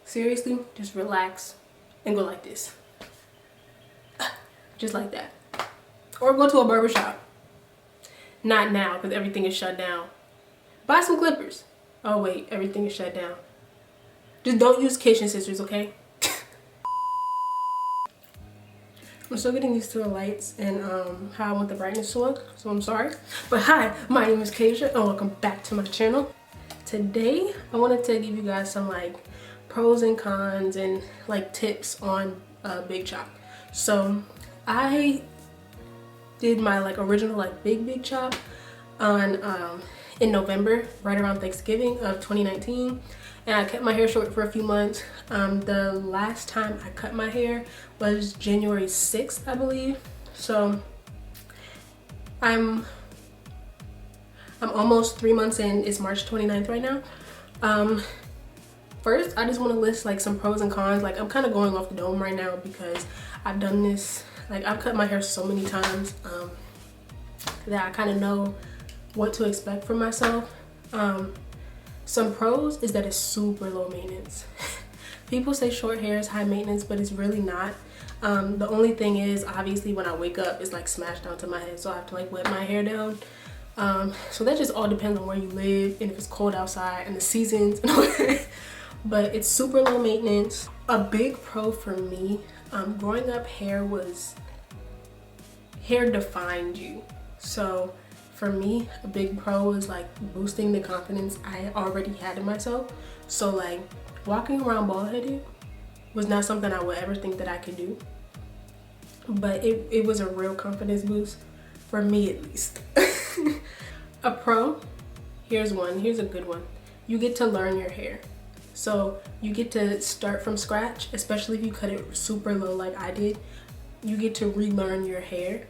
seriously, just relax and go like this. Just like that. Or go to a barbershop. Not now, because everything is shut down. Buy some clippers. Oh wait, everything is shut down. Just don't use kitchen scissors, okay? I'm still getting used to the lights and how I want the brightness to look, so I'm sorry. But hi, my name is Kasia and welcome back to my channel. Today, I wanted to give you guys some like pros and cons and like tips on Big Chop. So I did my like original like big chop on in November, right around Thanksgiving of 2019. And I kept my hair short for a few months. The last time I cut my hair was January 6th, I believe. So I'm almost 3 months in. It's March 29th right now. First, I just want to list like some pros and cons. Like I'm kind of going off the dome right now because I've done this, like I've cut my hair so many times that I kind of know what to expect from myself. Some pros is that it's super low maintenance. People say short hair is high maintenance, but it's really not. The only thing is, obviously, when I wake up, it's like smashed down to my head, so I have to like wet my hair down. So that just all depends on where you live and if it's cold outside and the seasons. But it's super low maintenance. A big pro for me, growing up, hair defined you. So for me, a big pro is like boosting the confidence I already had in myself. So like walking around bald-headed was not something I would ever think that I could do. But it was a real confidence boost, for me at least. A pro, here's a good one. You get to learn your hair. So you get to start from scratch, especially if you cut it super low like I did. You get to relearn your hair.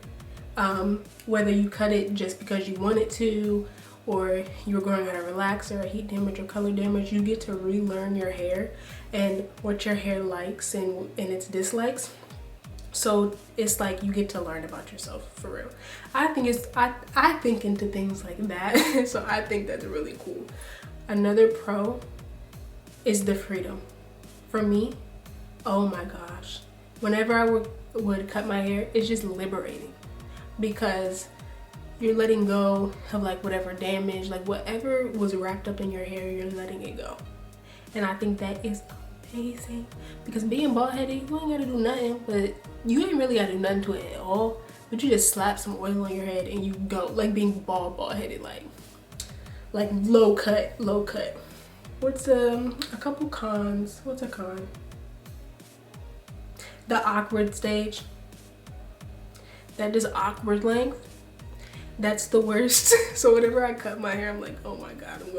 Whether you cut it just because you wanted to, or you're growing out a relaxer, a heat damage, or color damage, you get to relearn your hair and what your hair likes and its dislikes. So it's like you get to learn about yourself for real. I think into things like that. So I think that's really cool. Another pro is the freedom. For me, oh my gosh, whenever I would cut my hair, it's just liberating. Because you're letting go of like whatever damage, like whatever was wrapped up in your hair, you're letting it go. And I think that is amazing. Because being bald-headed, you ain't gotta do nothing, but you ain't really gotta do nothing to it at all. But you just slap some oil on your head and you go, like being bald-headed, like low cut. What's a couple cons? What's a con? The awkward stage. That is awkward length. That's the worst. So whenever I cut my hair, I'm like, oh my god, I'm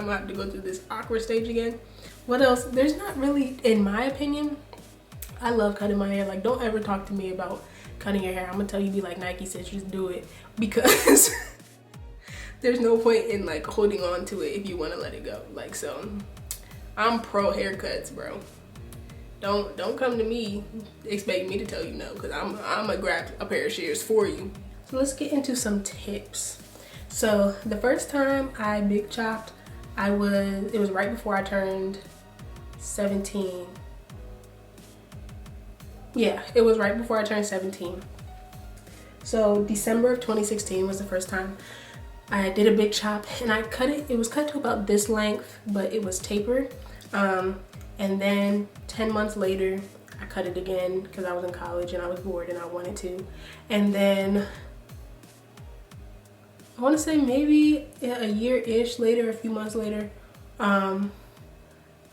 gonna have to go through this awkward stage again. What else? There's not really, in my opinion, I love cutting my hair. Like, don't ever talk to me about cutting your hair. I'm gonna tell you, be like Nike says, just do it. Because there's no point in like holding on to it if you want to let it go. Like, so I'm pro haircuts, bro. Don't come to me expecting me to tell you no, because I'm gonna grab a pair of shears for you. So let's get into some tips. So the first time I big chopped, it was right before I turned 17. Yeah, it was right before I turned 17. So December of 2016 was the first time I did a big chop, and I cut it. It was cut to about this length, but it was tapered. And then 10 months later, I cut it again because I was in college and I was bored and I wanted to. And then I want to say maybe a year-ish later, a few months later, I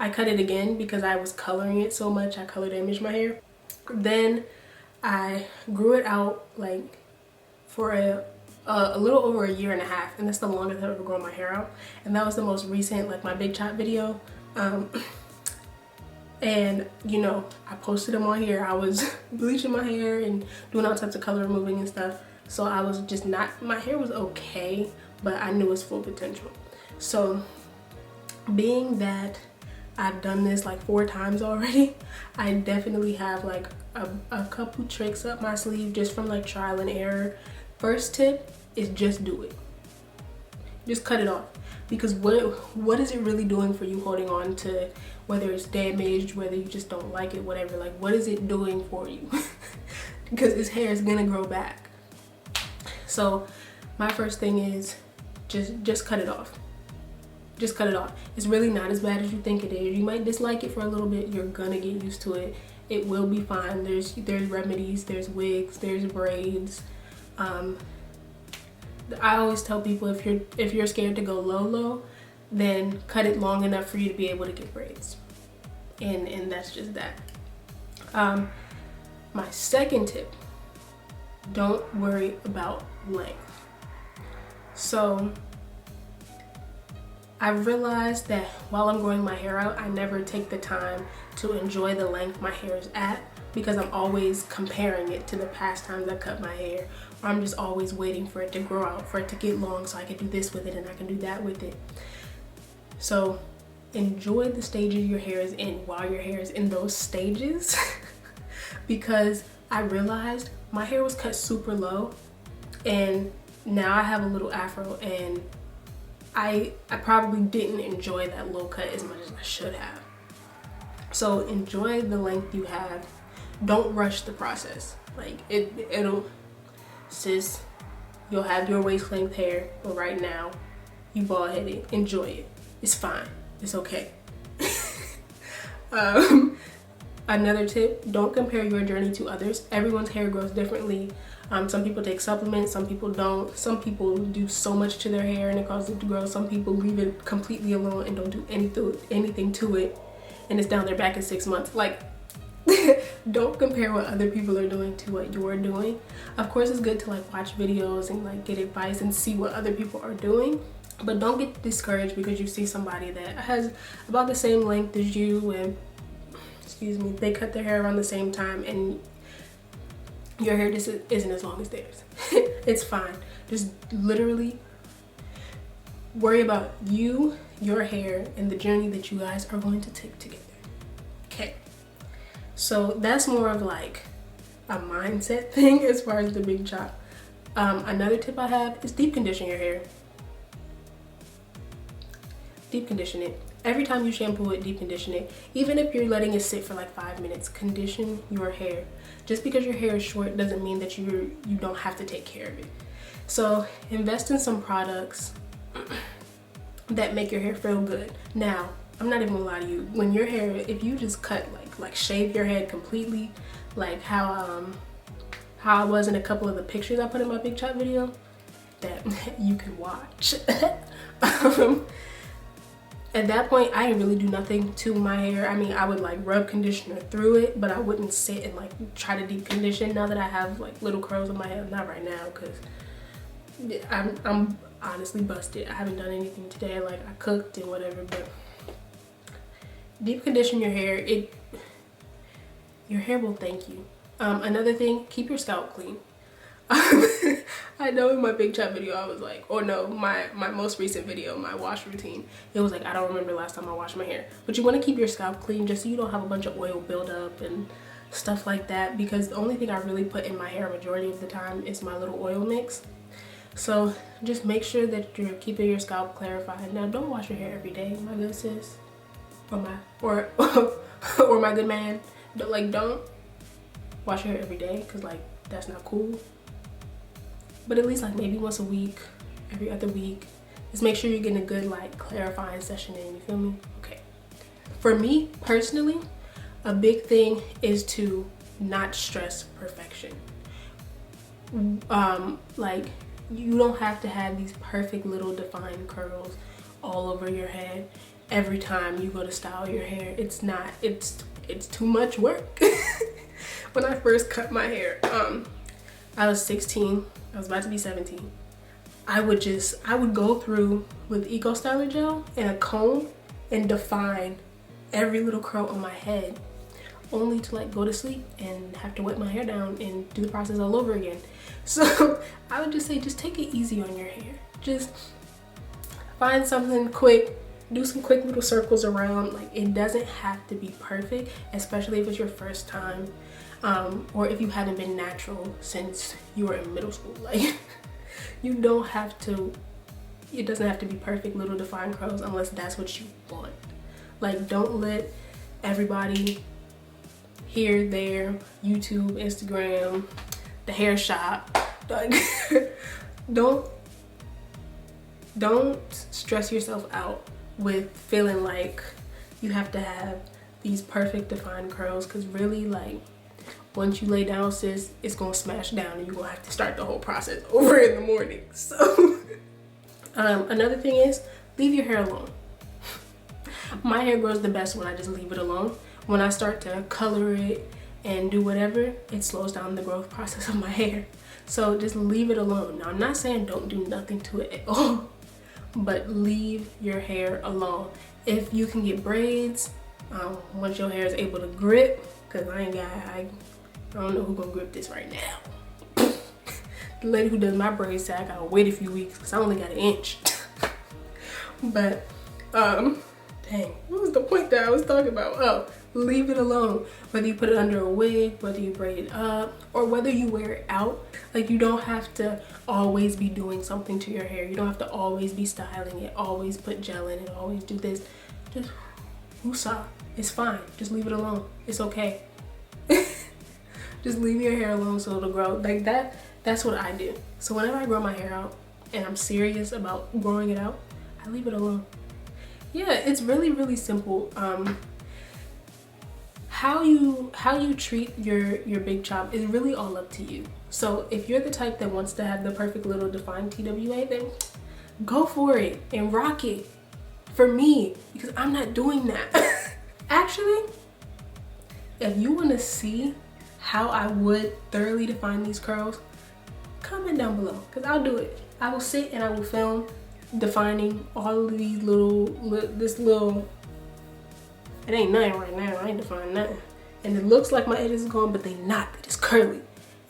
cut it again because I was coloring it so much. I color damaged my hair. Then I grew it out like for a little over a year and a half, and that's the longest I've ever grown my hair out. And that was the most recent, like my big chop video. And you know, I posted them on here. I was bleaching my hair and doing all types of color removing and stuff. So I was just not, my hair was okay, but I knew its full potential. So being that I've done this like 4 times already, I definitely have like a couple tricks up my sleeve just from like trial and error. First tip is just do it. Just cut it off. Because what is it really doing for you holding on to whether it's damaged, whether you just don't like it, whatever. Like, what is it doing for you? Because this hair is gonna grow back. So my first thing is just cut it off. Just cut it off. It's really not as bad as you think it is. You might dislike it for a little bit. You're gonna get used to it. It will be fine. There's remedies, there's wigs, there's braids. I always tell people, if you're scared to go low, then cut it long enough for you to be able to get braids. And that's just that. My second tip, don't worry about length. So I realized that while I'm growing my hair out, I never take the time to enjoy the length my hair is at, because I'm always comparing it to the past times I cut my hair, or I'm just always waiting for it to grow out, for it to get long so I can do this with it and I can do that with it. So enjoy the stages your hair is in while your hair is in those stages. Because I realized my hair was cut super low, and now I have a little afro, and I probably didn't enjoy that low cut as much as I should have. So enjoy the length you have. Don't rush the process. Like it'll, sis, you'll have your waist length hair, but right now you bald headed. Enjoy it. It's fine. It's okay. Another tip, don't compare your journey to others. Everyone's hair grows differently. Some people take supplements, some people don't. Some people do so much to their hair and it causes it to grow. Some people leave it completely alone and don't do anything to it, and it's down their back in 6 months. Like, don't compare what other people are doing to what you're doing. Of course, it's good to like watch videos and like get advice and see what other people are doing, but don't get discouraged because you see somebody that has about the same length as you, and they cut their hair around the same time, and your hair just isn't as long as theirs. It's fine. Just literally worry about you, your hair, and the journey that you guys are going to take together. Okay. So that's more of like a mindset thing as far as the big chop. Another tip I have is deep condition your hair. Deep condition it. Every time you shampoo it, deep condition it. Even if you're letting it sit for like 5 minutes, condition your hair. Just because your hair is short doesn't mean that you don't have to take care of it. So invest in some products that make your hair feel good. Now, I'm not even gonna lie to you. When your hair, if you just cut like shave your head completely, like how I was in a couple of the pictures I put in my big chop video that you can watch. At that point, I didn't really do nothing to my hair. I mean, I would like rub conditioner through it, but I wouldn't sit and like try to deep condition. Now that I have like little curls on my head, not right now, because I'm honestly busted. I haven't done anything today. Like, I cooked and whatever, but deep condition your hair. Your hair will thank you. Another thing, keep your scalp clean. I know in my big chop video I was like, or no, my most recent video, my wash routine, it was like, I don't remember the last time I washed my hair. But you want to keep your scalp clean just so you don't have a bunch of oil buildup and stuff like that, because the only thing I really put in my hair majority of the time is my little oil mix. So just make sure that you're keeping your scalp clarified. Now, don't wash your hair every day, my good sis, or or my good man. Don't wash your hair every day, because like that's not cool. But at least like maybe once a week, every other week. Just make sure you're getting a good like clarifying session in, you feel me? Okay. For me personally, a big thing is to not stress perfection. Like, you don't have to have these perfect little defined curls all over your head every time you go to style your hair. It's too much work. When I first cut my hair, I was 16. I was about to be 17. I would go through with Eco Styler gel and a comb and define every little curl on my head, only to like go to sleep and have to wet my hair down and do the process all over again. So I would just say, just take it easy on your hair. Just find something quick, do some quick little circles around. Like, it doesn't have to be perfect, especially if it's your first time. Or if you haven't been natural since you were in middle school. Like, you don't have to, it doesn't have to be perfect little defined curls unless that's what you want. Like, don't let everybody here, there, YouTube, Instagram, the hair shop, like, don't stress yourself out with feeling like you have to have these perfect defined curls, because really, like, once you lay down, sis, it's gonna smash down and you're gonna have to start the whole process over in the morning. So another thing is, leave your hair alone. My hair grows the best when I just leave it alone. When I start to color it and do whatever, it slows down the growth process of my hair. So just leave it alone. Now, I'm not saying don't do nothing to it at all, but leave your hair alone. If you can get braids, once your hair is able to grip, because I don't know who's gonna grip this right now. The lady who does my braids said I gotta wait a few weeks because I only got an inch. But dang, what was the point that I was talking about? Oh, leave it alone. Whether you put it under a wig, whether you braid it up, or whether you wear it out. Like, you don't have to always be doing something to your hair. You don't have to always be styling it, always put gel in it, always do this. Just woosah. It's fine. Just leave it alone. It's okay. Just leave your hair alone so it'll grow. Like that. That's what I do. So whenever I grow my hair out and I'm serious about growing it out, I leave it alone. Yeah, it's really, really simple. How you treat your big chop is really all up to you. So if you're the type that wants to have the perfect little defined TWA, then go for it and rock it. For me, because I'm not doing that. Actually, if you want to see how I would thoroughly define these curls, comment down below, because I'll do it. I will sit and I will film defining all of these this little, it ain't nothing right now, I ain't defining nothing. And it looks like my edges is gone, but they not, they're just curly.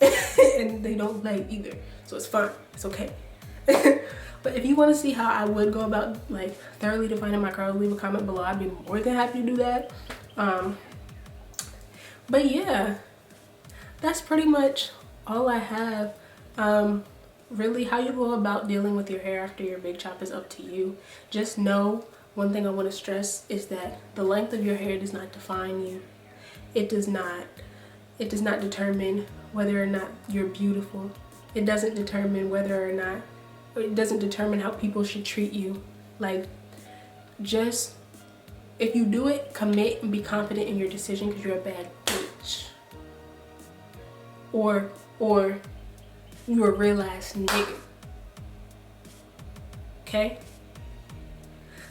And they don't lay either, so it's fine, it's okay. But if you want to see how I would go about like thoroughly defining my curls, leave a comment below. I'd be more than happy to do that. But yeah, that's pretty much all I have. Really, how you go about dealing with your hair after your big chop is up to you. Just know, one thing I want to stress is that the length of your hair does not define you. It does not determine whether or not you're beautiful. It doesn't determine whether or not, it doesn't determine how people should treat you. Like, just, if you do it, commit and be confident in your decision, because you're a bad bitch. Or you're a real ass nigga. Okay?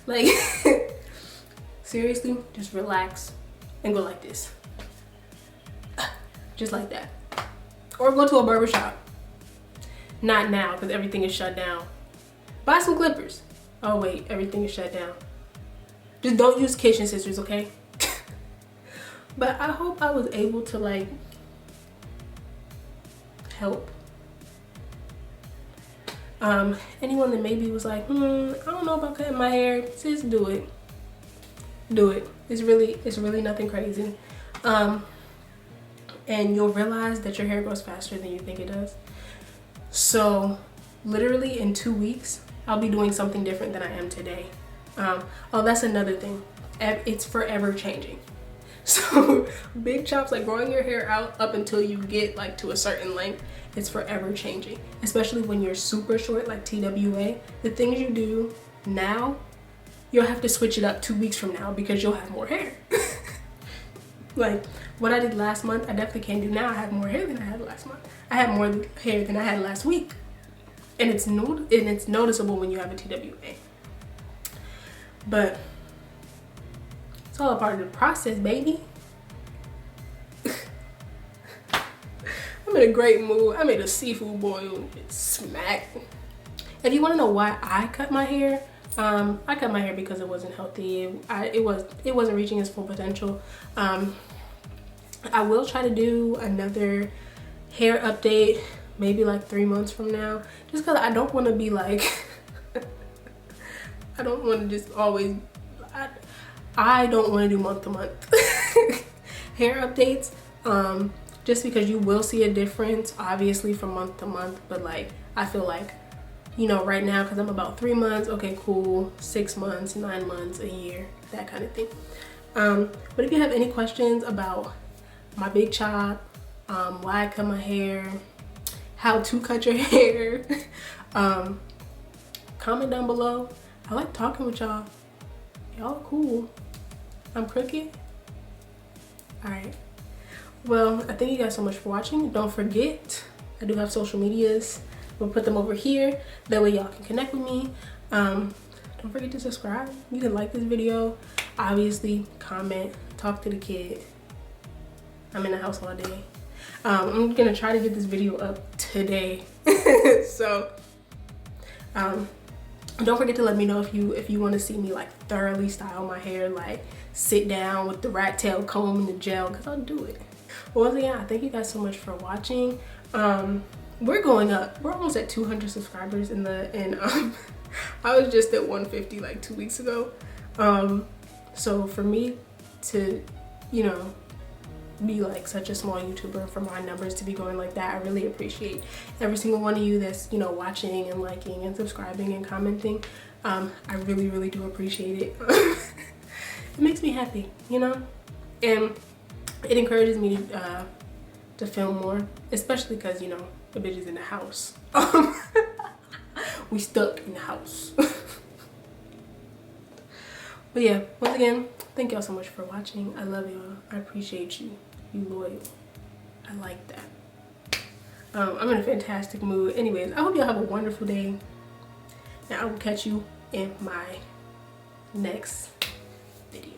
Like, seriously, just relax and go like this. Just like that. Or go to a barbershop. Not now, because everything is shut down. Buy some clippers. Oh wait, everything is shut down. Just don't use kitchen scissors, okay? But I hope I was able to like help. Anyone that maybe was like, I don't know about cutting my hair, sis, do it. Do it. It's really nothing crazy. And you'll realize that your hair grows faster than you think it does. So literally in 2 weeks, I'll be doing something different than I am today. Oh, that's another thing. It's forever changing. So big chops, like growing your hair out up until you get like to a certain length, it's forever changing. Especially when you're super short, like TWA. The things you do now, you'll have to switch it up 2 weeks from now because you'll have more hair. Like what I did last month, I definitely can't do now. I have more hair than I had last month. I have more hair than I had last week. And it's noticeable when you have a TWA. But it's all a part of the process, baby. I'm in a great mood. I made a seafood boil. It's smacked. If you want to know why I cut my hair, I cut my hair because it wasn't healthy. It wasn't reaching its full potential. I will try to do another hair update maybe like 3 months from now, just because I don't want to be like I don't want to just always, I don't want to do month to month hair updates, just because you will see a difference obviously from month to month. But like, I feel like, you know, right now, because I'm about 3 months, okay, cool, 6 months, 9 months, a year, that kind of thing. But if you have any questions about my big chop, why I cut my hair, how to cut your hair, comment down below. I like talking with y'all. Y'all are cool. I'm crooked. Alright. Well, I thank you guys so much for watching. Don't forget, I do have social medias. We'll put them over here. That way y'all can connect with me. Don't forget to subscribe. You can like this video. Obviously, comment, talk to the kid. I'm in the house all day. I'm gonna try to get this video up today. So, don't forget to let me know if you want to see me like thoroughly style my hair, like sit down with the rat tail comb and the gel, because I'll do it. Well, once again, I thank you guys so much for watching. We're going up. We're almost at 200 subscribers and I was just at 150 like 2 weeks ago. So for me to, you know, be like such a small YouTuber, for my numbers to be going like that, I really appreciate every single one of you that's, you know, watching and liking and subscribing and commenting. I really do appreciate it. It makes me happy, you know, and it encourages me to film more, especially because, you know, the bitch is in the house. We stuck in the house. But yeah, once again, thank y'all so much for watching. I love y'all. I appreciate you. You loyal. I like that. I'm in a fantastic mood. Anyways, I hope y'all have a wonderful day. And I will catch you in my next video.